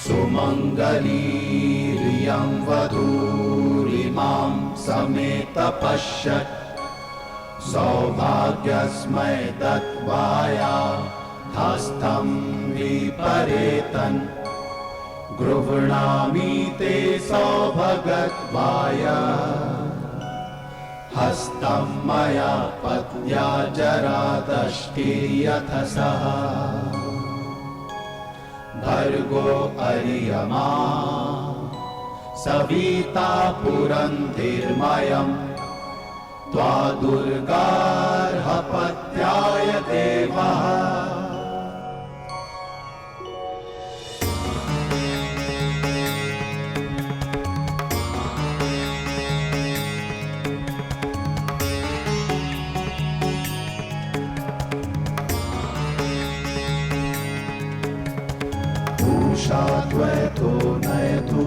सुमङ्गलीरियं वधूरिमां समेत पश्यत् सौभाग्यस्मै दत्वाया हस्तं विपरेतन् गृह्णामि ते सौभगत्वाय हस्तं मया पत्या जरादष्टिर्यथ सः भर्गो अर्यमा सविता पुरन्धिर्मयम् त्वा दुर्गार्हपत्याय देवः। त्वयतो नयतु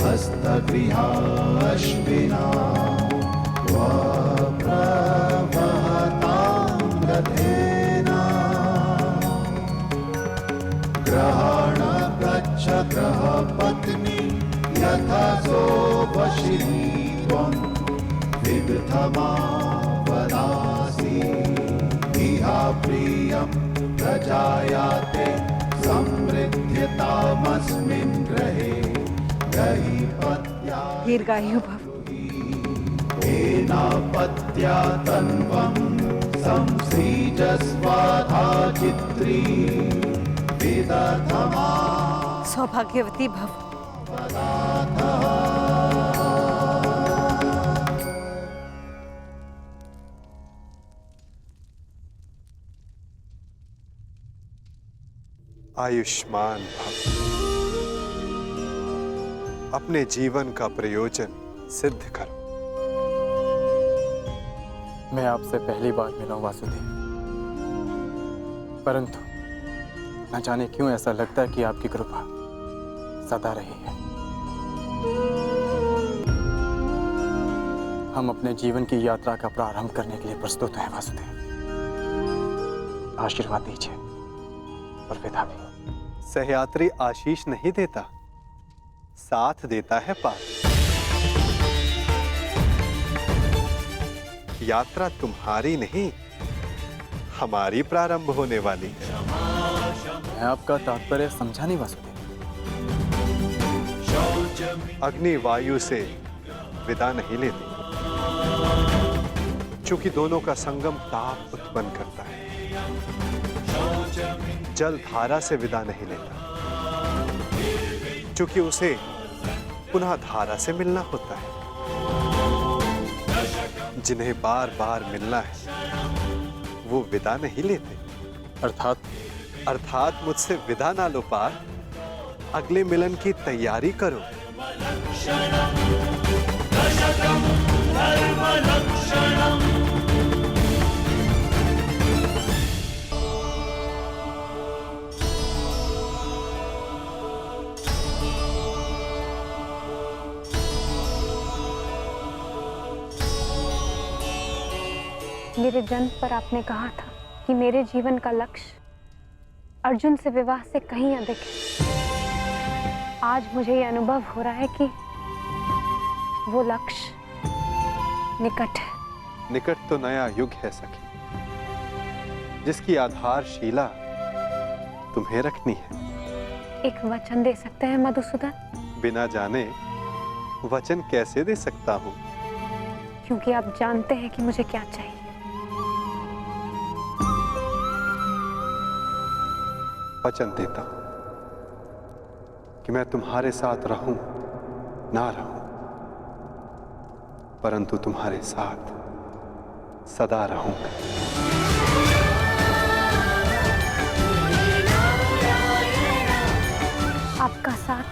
हस्तगृहाश्विना प्रवहतां रथेन ग्रहाण गच्छ ग्रहपत्नी यथा सोपशिनी त्वं विदथमावदासि इहा प्रियं प्रजायाते समृद्ध्यतामस्मिन् ग्रहे गहीपत्या दीर्घायु भव। एनापत्या तन्वं संसृजस्वाधा चित्री विदधमा सौभाग्यवती भव। आयुष्मान भव। अपने जीवन का प्रयोजन सिद्ध करो। मैं आपसे पहली बार मिला हूं वासुदेव, परंतु न जाने क्यों ऐसा लगता है कि आपकी कृपा सदा रही है। हम अपने जीवन की यात्रा का प्रारंभ करने के लिए प्रस्तुत हैं वासुदेव। आशीर्वाद दीजिए और विदा भी। सहयात्री आशीष नहीं देता, साथ देता है पार। यात्रा तुम्हारी नहीं, हमारी प्रारंभ होने वाली है। मैं आपका तात्पर्य समझा नहीं वासुदेव। अग्नि वायु से विदा नहीं लेती, चूंकि दोनों का संगम ताप उत्पन्न करता है। जल धारा से विदा नहीं लेता, चूंकि उसे पुनः धारा से मिलना होता है। जिन्हें बार बार मिलना है वो विदा नहीं लेते। अर्थात मुझसे विदा ना लो पार, अगले मिलन की तैयारी करो। मेरे जन्म पर आपने कहा था कि मेरे जीवन का लक्ष्य अर्जुन से विवाह से कहीं अधिक है। आज मुझे यह अनुभव हो रहा है कि वो लक्ष्य निकट है। निकट तो नया युग है सखी, जिसकी आधारशिला तुम्हें रखनी है। एक वचन दे सकते हैं मधुसूदन? बिना जाने वचन कैसे दे सकता हूँ? क्योंकि आप जानते हैं कि मुझे क्या चाहिए। वचन देता हूं कि मैं तुम्हारे साथ रहूं ना रहूं, परंतु तुम्हारे साथ सदा रहूंगा। आपका साथ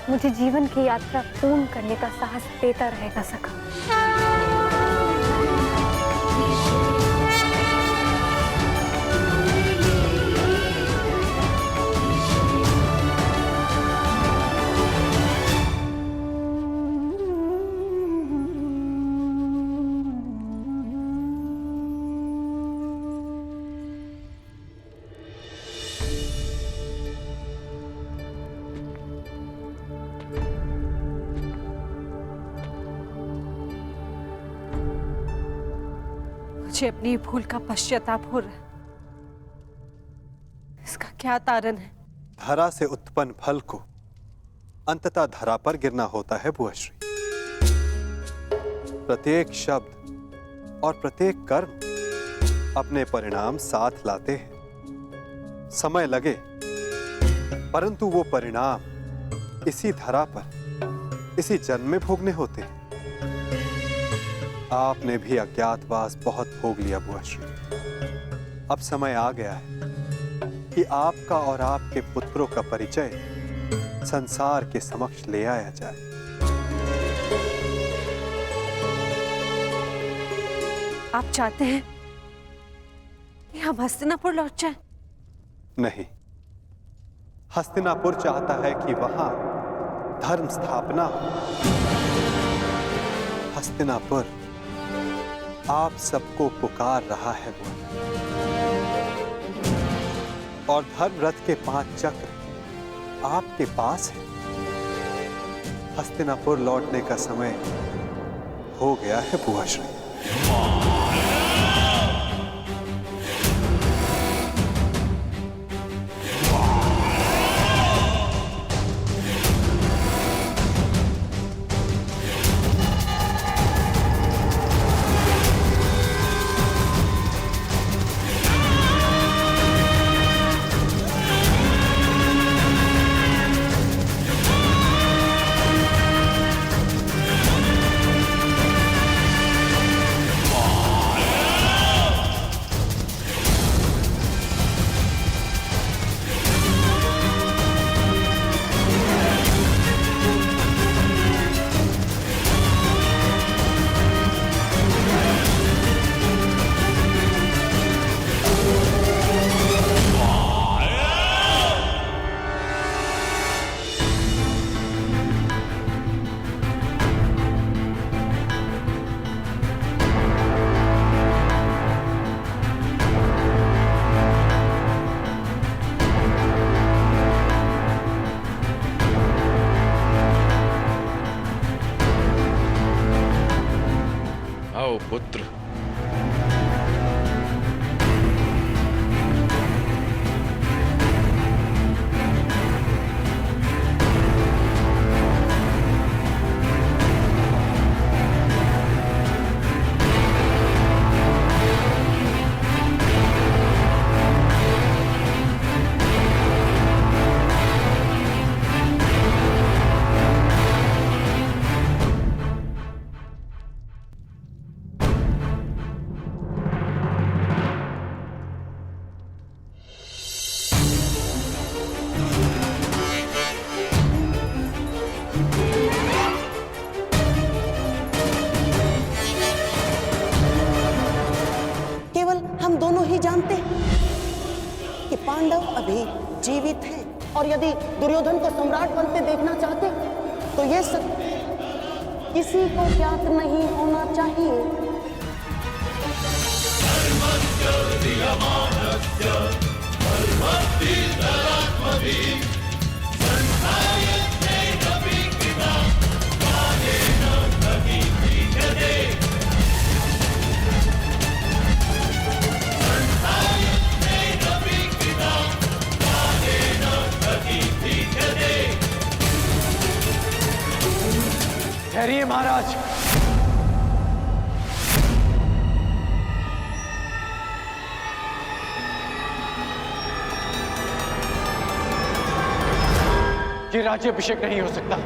मुझे जीवन की यात्रा पूर्ण करने का साहस देता रहेगा सखा। मुझे अपनी भूल का पश्चाताप हो रहा है। इसका क्या कारण है? धरा से उत्पन्न फल को अंततः धरा पर गिरना होता है बुआश्री। प्रत्येक शब्द और प्रत्येक कर्म अपने परिणाम साथ लाते हैं। समय लगे, परंतु वो परिणाम इसी धरा पर, इसी जन्म में भोगने होते हैं। आपने भी अज्ञातवास बहुत भोग लिया बुआश्री। अब समय आ गया है कि आपका और आपके पुत्रों का परिचय संसार के समक्ष ले आया जाए। आप चाहते हैं कि हम हस्तिनापुर लौट जाएं? नहीं, हस्तिनापुर चाहता है कि वहां धर्म स्थापना हो। हस्तिनापुर आप सबको पुकार रहा है वो, और धर्म रथ के 5 चक्र आपके पास है। हस्तिनापुर लौटने का समय हो गया है बुआश्री। पुत्र, जानते हैं कि पांडव अभी जीवित हैं, और यदि दुर्योधन को सम्राट बनते देखना चाहते तो यह सब किसी को ज्ञात नहीं होना चाहिए। ठहरिए महाराज। ये राज्याभिषेक नहीं हो सकता।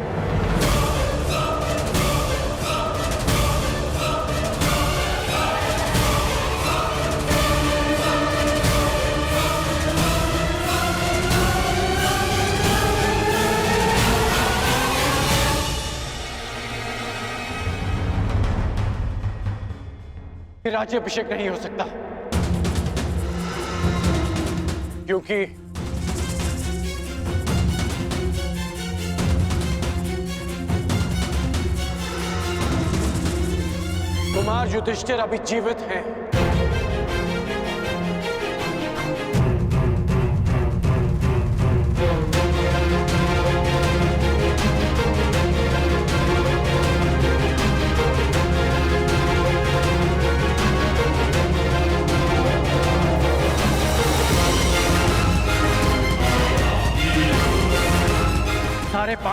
ये राज्याभिषेक नहीं हो सकता क्योंकि कुमार युधिष्ठिर अभी जीवित हैं।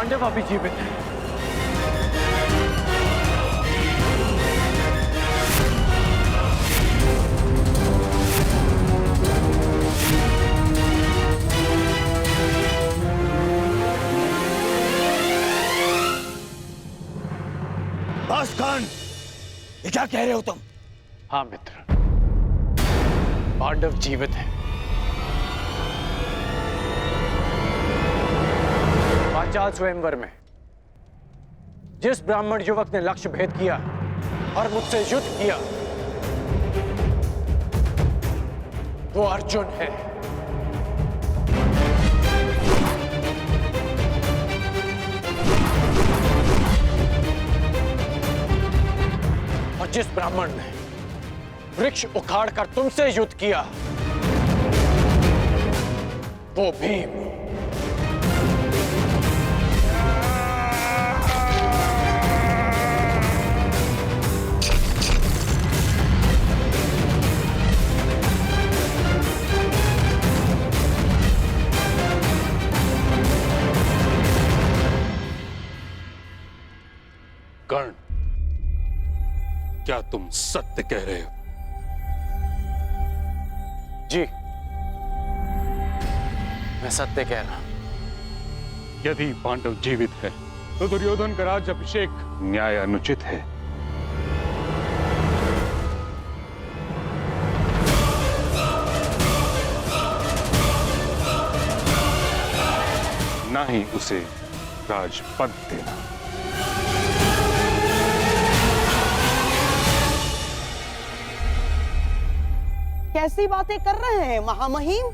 पांडव अभी जीवित हैं। बस कर्ण, ये क्या कह रहे हो तुम? हाँ मित्र, पांडव जीवित हैं। पांचाल स्वयंवर में जिस ब्राह्मण युवक ने लक्ष्य भेद किया और मुझसे युद्ध किया, वो अर्जुन है। और जिस ब्राह्मण ने वृक्ष उखाड़कर तुमसे युद्ध किया, वो भीम। कर्ण, क्या तुम सत्य कह रहे हो? जी, मैं सत्य कह रहा हूं। यदि पांडव जीवित है तो दुर्योधन का राज्य अभिषेक न्याय अनुचित है। ना ही उसे राजपद देना। कैसी बातें कर रहे हैं महामहिम?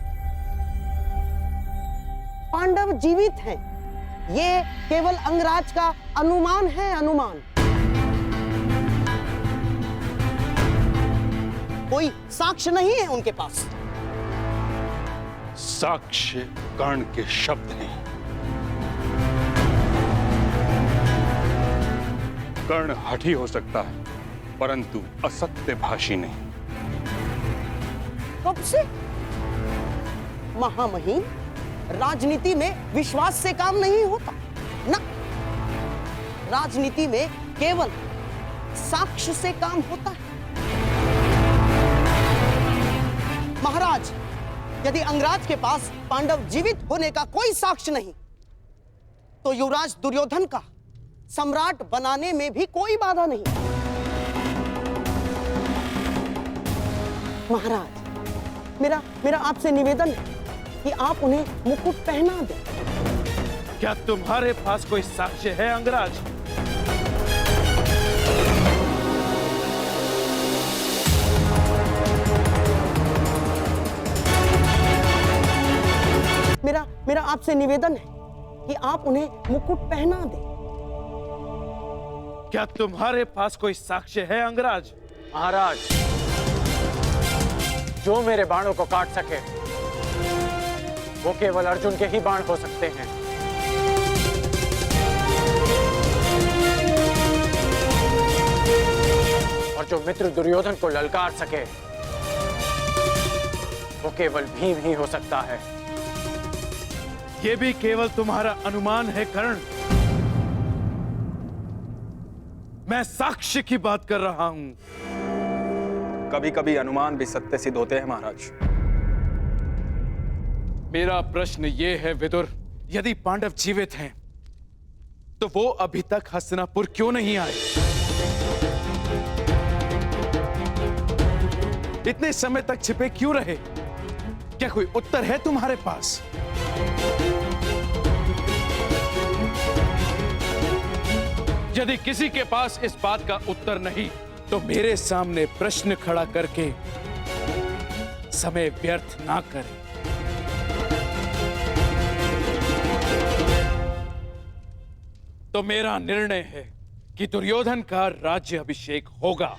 पांडव जीवित हैं, ये केवल अंगराज का अनुमान है, अनुमान। कोई साक्ष्य नहीं है उनके पास। साक्ष्य कर्ण के शब्द हैं। कर्ण हठी हो सकता है, परंतु असत्य भाषी नहीं। कब से? महामहिम, राजनीति में विश्वास से काम नहीं होता ना। राजनीति में केवल साक्ष्य से काम होता है। महाराज, यदि अंगराज के पास पांडव जीवित होने का कोई साक्ष्य नहीं, तो युवराज दुर्योधन का सम्राट बनाने में भी कोई बाधा नहीं। महाराज, मेरा आपसे निवेदन है कि आप उन्हें मुकुट पहना दें। क्या तुम्हारे पास कोई साक्ष्य है अंगराज? मेरा आपसे निवेदन है कि आप उन्हें मुकुट पहना दें। क्या तुम्हारे पास कोई साक्ष्य है अंगराज? महाराज, जो मेरे बाणों को काट सके वो केवल अर्जुन के ही बाण हो सकते हैं। और जो मित्र दुर्योधन को ललकार सके वो केवल भीम ही हो सकता है। ये भी केवल तुम्हारा अनुमान है कर्ण। मैं साक्ष्य की बात कर रहा हूं। कभी कभी अनुमान भी सत्य सिद्ध होते हैं महाराज। मेरा प्रश्न ये है विदुर, यदि पांडव जीवित हैं तो वो अभी तक हस्तिनापुर क्यों नहीं आए? इतने समय तक छिपे क्यों रहे? क्या कोई उत्तर है तुम्हारे पास? यदि किसी के पास इस बात का उत्तर नहीं तो मेरे सामने प्रश्न खड़ा करके समय व्यर्थ ना करें। तो मेरा निर्णय है कि दुर्योधन का राज्य अभिषेक होगा।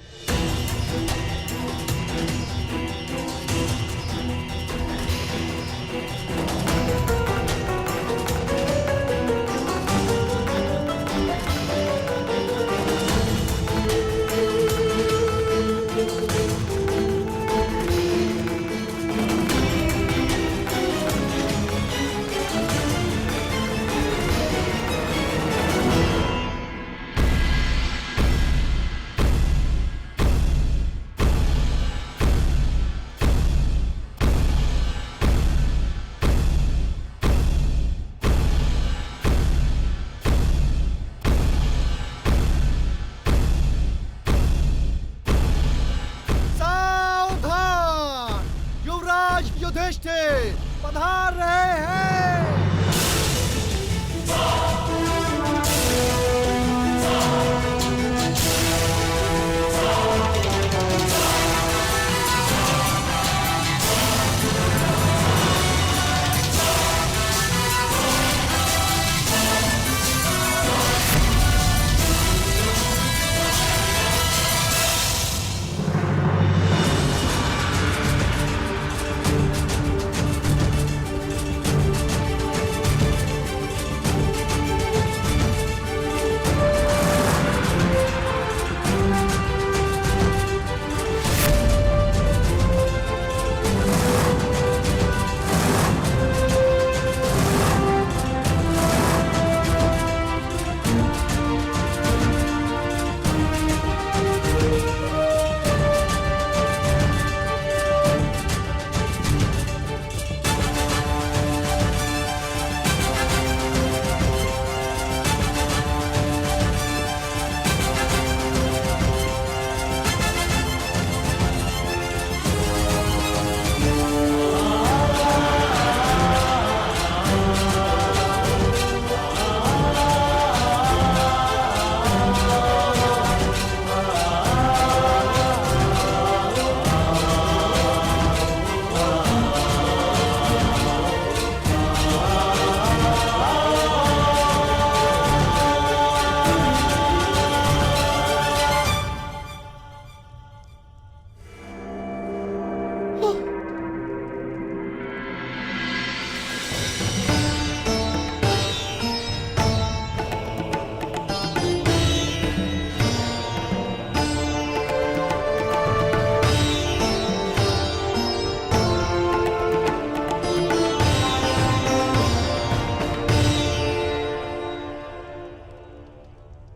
युधिष्ठिर पधार रहे हैं।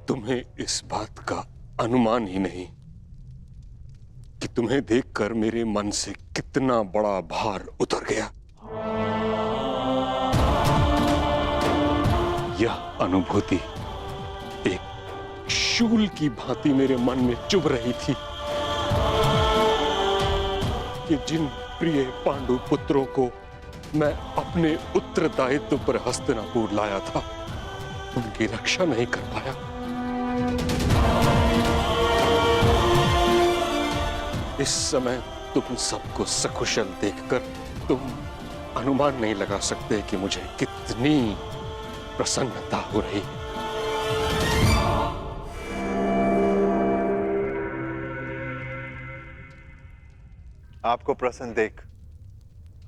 तुम्हें इस बात का अनुमान ही नहीं कि तुम्हें देखकर मेरे मन से कितना बड़ा भार उतर गया। यह अनुभूति एक शूल की भांति मेरे मन में चुभ रही थी कि जिन प्रिय पांडु पुत्रों को मैं अपने उत्तरदायित्व पर हस्तिनापुर लाया था, उनकी रक्षा नहीं कर पाया। इस समय तुम सबको सकुशल देखकर तुम अनुमान नहीं लगा सकते कि मुझे कितनी प्रसन्नता हो रही। आपको प्रसन्न देख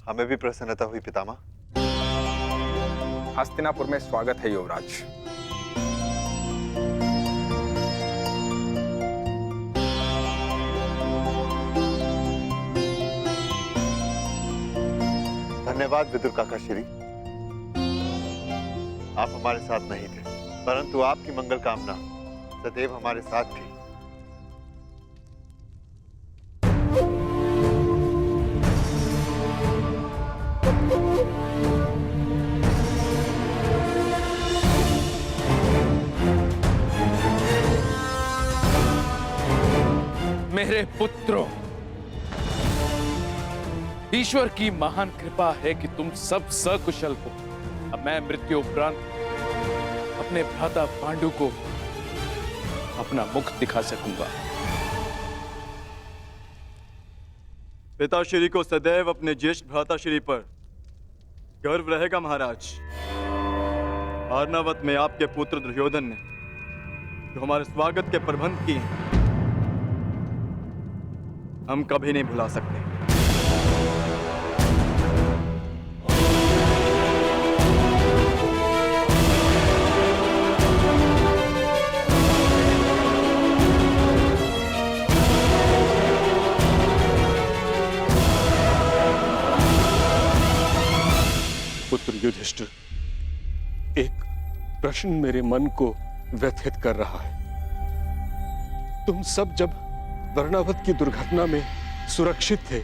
हमें भी प्रसन्नता हुई पितामह। हस्तिनापुर में स्वागत है युवराज। धन्यवाद विदुर काका श्री। आप हमारे साथ नहीं थे, परंतु आपकी मंगल कामना सदैव हमारे साथ थी। मेरे पुत्रों, ईश्वर की महान कृपा है कि तुम सब सकुशल हो। अब मैं मृत्यु उपरांत अपने भ्राता पांडु को अपना मुख दिखा सकूंगा। पिताश्री को सदैव अपने ज्येष्ठ भ्राताश्री पर गर्व रहेगा महाराज। अर्णावत में आपके पुत्र दुर्योधन ने जो हमारे स्वागत के प्रबंध किए हैं, हम कभी नहीं भुला सकते। पुत्र युधिष्ठिर, एक प्रश्न मेरे मन को व्यथित कर रहा है। तुम सब जब वर्णावत की दुर्घटना में सुरक्षित थे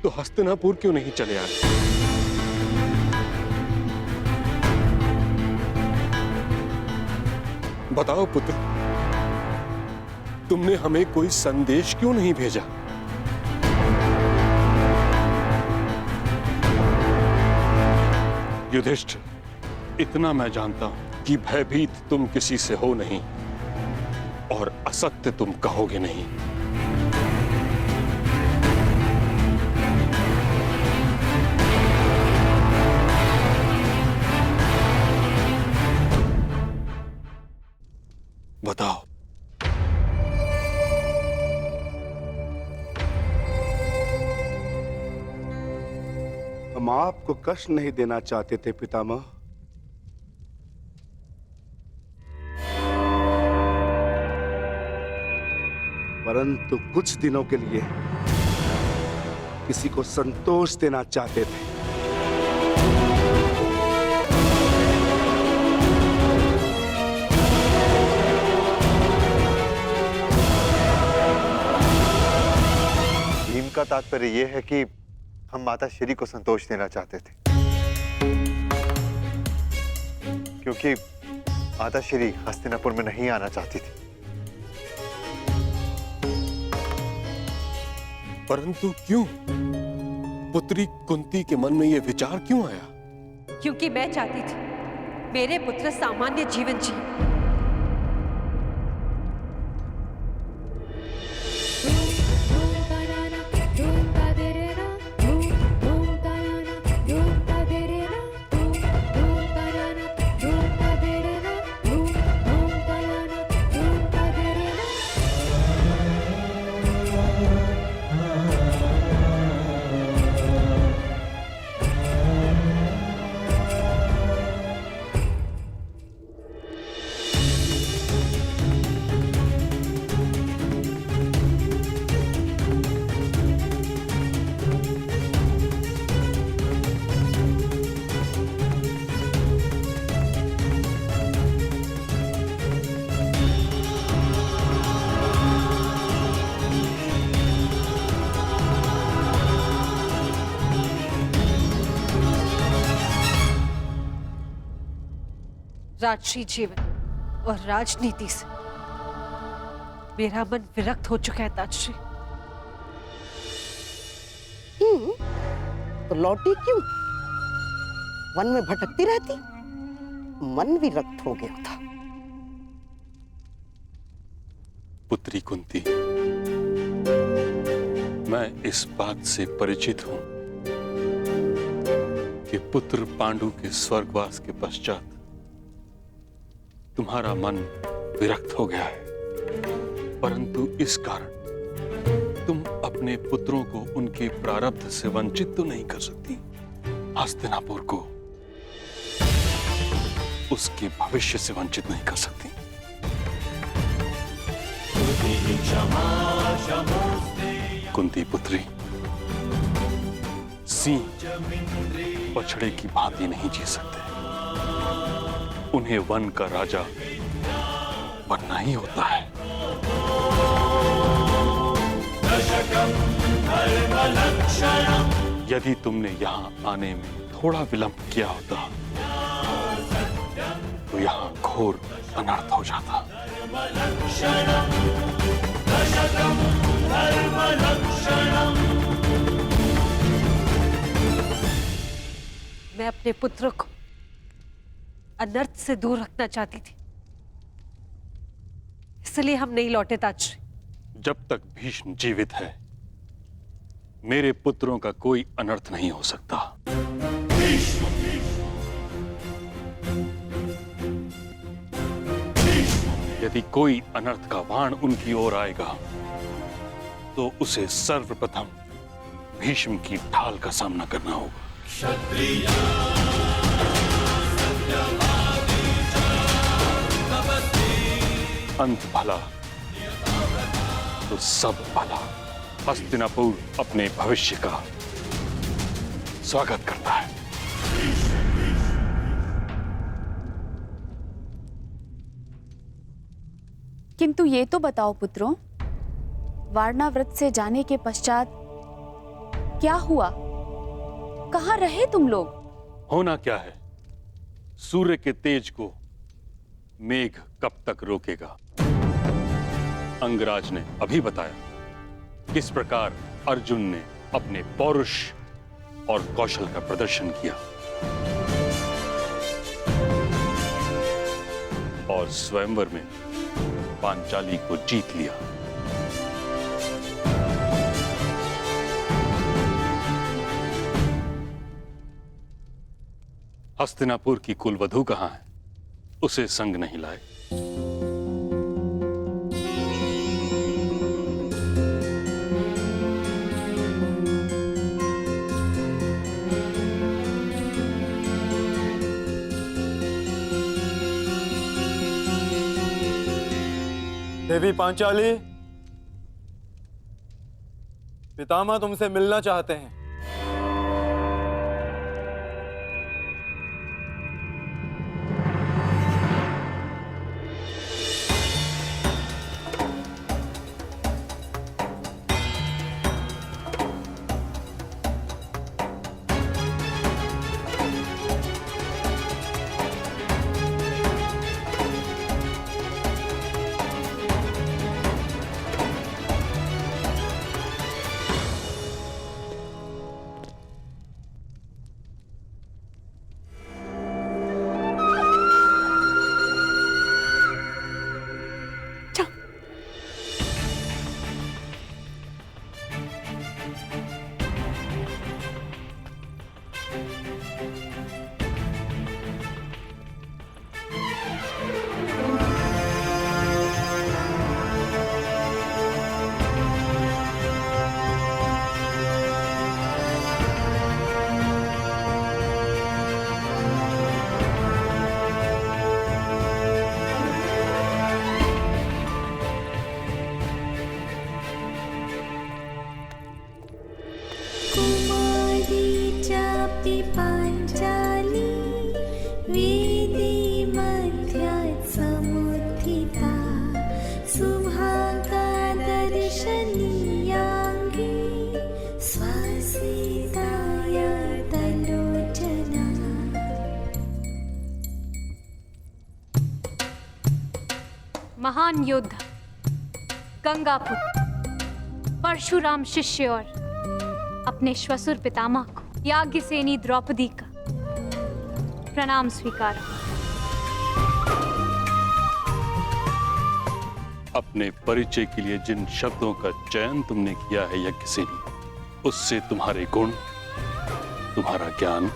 तो हस्तिनापुर क्यों नहीं चले आए? बताओ पुत्र, तुमने हमें कोई संदेश क्यों नहीं भेजा? युधिष्ठिर, इतना मैं जानता हूं कि भयभीत तुम किसी से हो नहीं और असत्य तुम कहोगे नहीं। बताओ। हम आपको कष्ट नहीं देना चाहते थे पितामह, परंतु कुछ दिनों के लिए किसी को संतोष देना चाहते थे। भीम का तात्पर्य यह है कि हम माता श्री को संतोष देना चाहते थे, क्योंकि माता श्री हस्तिनापुर में नहीं आना चाहती थी। परंतु क्यों? पुत्री कुंती के मन में यह विचार क्यों आया? क्योंकि मैं चाहती थी मेरे पुत्र सामान्य जीवन जिए। राजसी जीवन और राजनीति से मेरा मन विरक्त हो चुका है ताजश्री। तो लौटी क्यों? वन में भटकती रहती, मन विरक्त हो गया था। पुत्री कुंती, मैं इस बात से परिचित हूं कि पुत्र पांडु के स्वर्गवास के पश्चात तुम्हारा मन विरक्त हो गया है, परंतु इस कारण तुम अपने पुत्रों को उनके प्रारब्ध से वंचित तो नहीं कर सकती। हस्तिनापुर को उसके भविष्य से वंचित नहीं कर सकती। कुंती पुत्री, सिंह बछड़े की भांति नहीं जी सकते। उन्हें वन का राजा बनना ही होता है। यदि तुमने यहां आने में थोड़ा विलंब किया होता तो यहां घोर अनर्थ हो जाता। मैं अपने पुत्र को अनर्थ से दूर रखना चाहती थी, इसलिए हम नहीं लौटे ताजश्री। जब तक भीष्म जीवित है, मेरे पुत्रों का कोई अनर्थ नहीं हो सकता। यदि कोई अनर्थ का बाण उनकी ओर आएगा, तो उसे सर्वप्रथम भीष्म की ढाल का सामना करना होगा। अंत भला तो सब भला। हस्तिनापुर अपने भविष्य का स्वागत करता है। किंतु ये तो बताओ पुत्रों, वारणाव्रत से जाने के पश्चात क्या हुआ? कहाँ रहे तुम लोग? होना क्या है? सूर्य के तेज को मेघ कब तक रोकेगा? अंगराज ने अभी बताया किस प्रकार अर्जुन ने अपने पौरुष और कौशल का प्रदर्शन किया। और स्वयंवर में पांचाली को जीत लिया। हस्तिनापुर की कुलवधू कहाँ है? उसे संग नहीं लाए। देवी पांचाली, पितामह तुमसे मिलना चाहते हैं। महान योद्धा, गंगापुत्र, परशुराम शिष्य और अपने श्वशुर पितामह को याज्ञसेनी द्रौपदी का प्रणाम स्वीकार। अपने परिचय के लिए जिन शब्दों का चयन तुमने किया है यज्ञसेनी, उससे तुम्हारे गुण, तुम्हारा ज्ञान,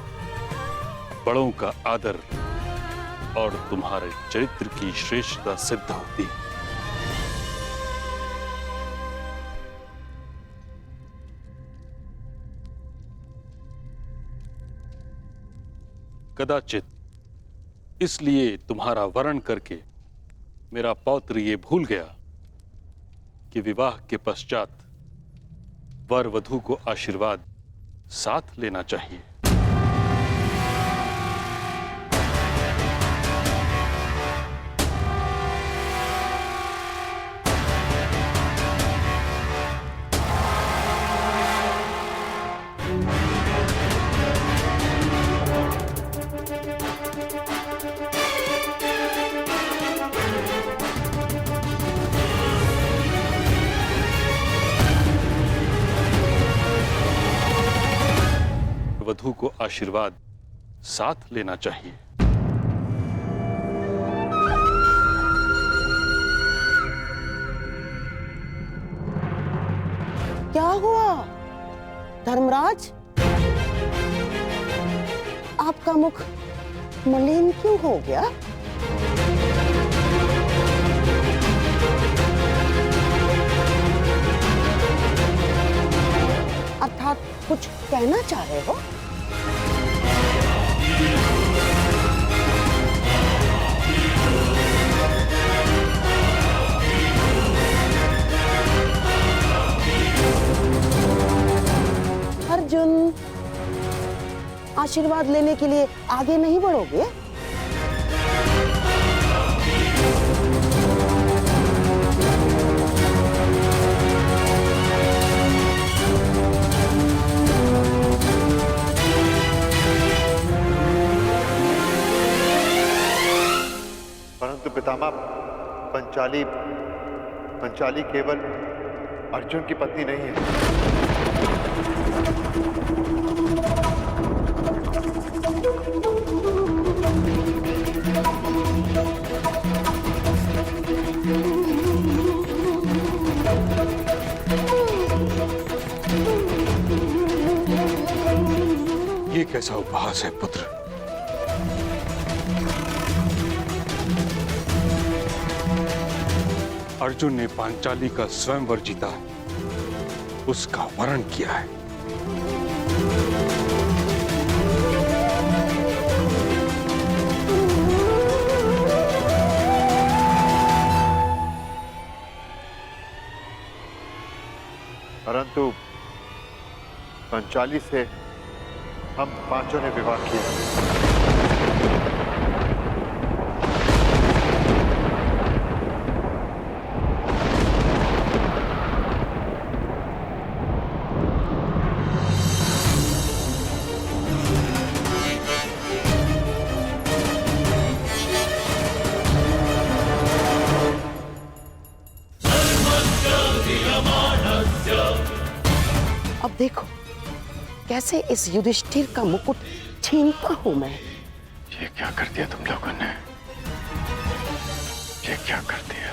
बड़ों का आदर और तुम्हारे चरित्र की श्रेष्ठता सिद्ध होती है। कदाचित इसलिए तुम्हारा वरण करके मेरा पौत्र ये भूल गया कि विवाह के पश्चात वर वधू को आशीर्वाद साथ लेना चाहिए। वधू को आशीर्वाद साथ लेना चाहिए। क्या हुआ धर्मराज? आपका मुख मलिन क्यों हो गया? अर्थात कुछ कहना चाह रहे हो? अर्जुन, आशीर्वाद लेने के लिए आगे नहीं बढ़ोगे? परंतु पितामह, पंचाली केवल अर्जुन की पत्नी नहीं है। ये कैसा उपहास है पुत्र? अर्जुन ने पांचाली का स्वयंवर जीता है, उसका वरण किया है। परंतु पांचाली से हम पांचों ने विवाह किया। अब देखो कैसे इस युधिष्ठिर का मुकुट छीनता हूं मैं। ये क्या कर दिया तुम लोगों ने? ये क्या कर दिया?